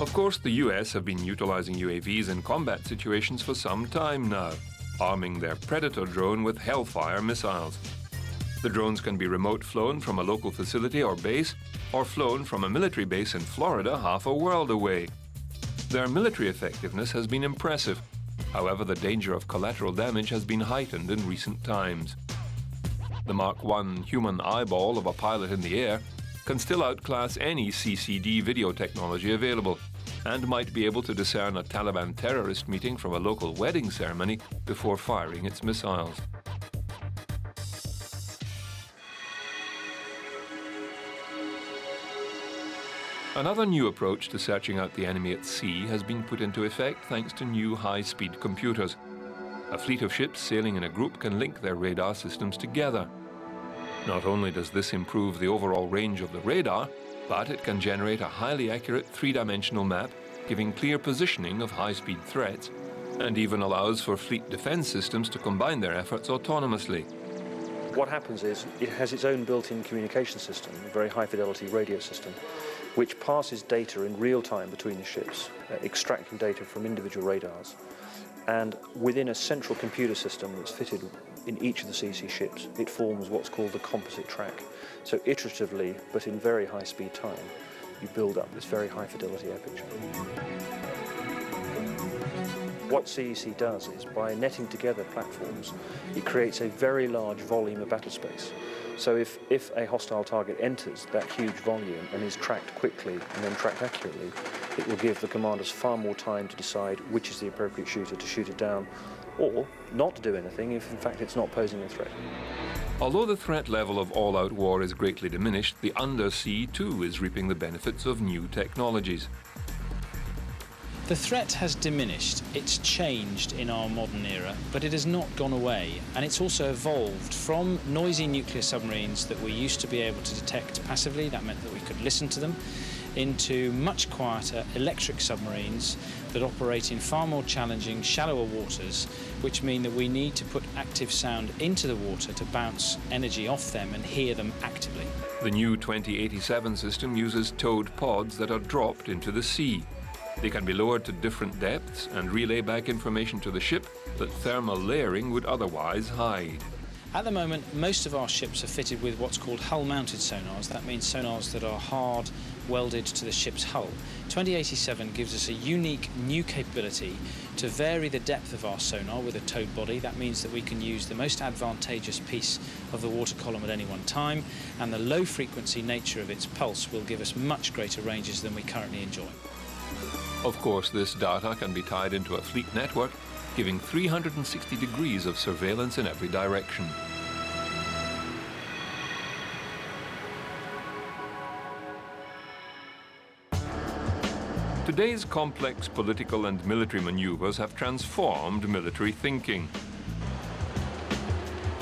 Of course, the US have been utilizing UAVs in combat situations for some time now, arming their Predator drone with Hellfire missiles. The drones can be remote flown from a local facility or base, or flown from a military base in Florida half a world away. Their military effectiveness has been impressive. However, the danger of collateral damage has been heightened in recent times. The Mark I human eyeball of a pilot in the air can still outclass any CCD video technology available, and might be able to discern a Taliban terrorist meeting from a local wedding ceremony before firing its missiles. Another new approach to searching out the enemy at sea has been put into effect thanks to new high-speed computers. A fleet of ships sailing in a group can link their radar systems together. Not only does this improve the overall range of the radar, but it can generate a highly accurate three-dimensional map, giving clear positioning of high-speed threats, and even allows for fleet defense systems to combine their efforts autonomously. What happens is it has its own built-in communication system, a very high-fidelity radio system, which passes data in real time between the ships, extracting data from individual radars. And within a central computer system that's fitted in each of the CC ships, it forms what's called the composite track. So iteratively, but in very high speed time, you build up this very high fidelity air picture. What CEC does is, by netting together platforms, it creates a very large volume of battle space. So if a hostile target enters that huge volume and is tracked quickly and then tracked accurately, it will give the commanders far more time to decide which is the appropriate shooter to shoot it down, or not to do anything if in fact it's not posing a threat. Although the threat level of all-out war is greatly diminished, the undersea too is reaping the benefits of new technologies. The threat has diminished, it's changed in our modern era, but it has not gone away, and it's also evolved from noisy nuclear submarines that we used to be able to detect passively, that meant that we could listen to them, into much quieter electric submarines that operate in far more challenging, shallower waters, which mean that we need to put active sound into the water to bounce energy off them and hear them actively. The new 2087 system uses towed pods that are dropped into the sea. They can be lowered to different depths and relay back information to the ship that thermal layering would otherwise hide. At the moment, most of our ships are fitted with what's called hull-mounted sonars. That means sonars that are hard welded to the ship's hull. 2087 gives us a unique new capability to vary the depth of our sonar with a towed body. That means that we can use the most advantageous piece of the water column at any one time, and the low-frequency nature of its pulse will give us much greater ranges than we currently enjoy. Of course, this data can be tied into a fleet network, giving 360 degrees of surveillance in every direction. Today's complex political and military maneuvers have transformed military thinking.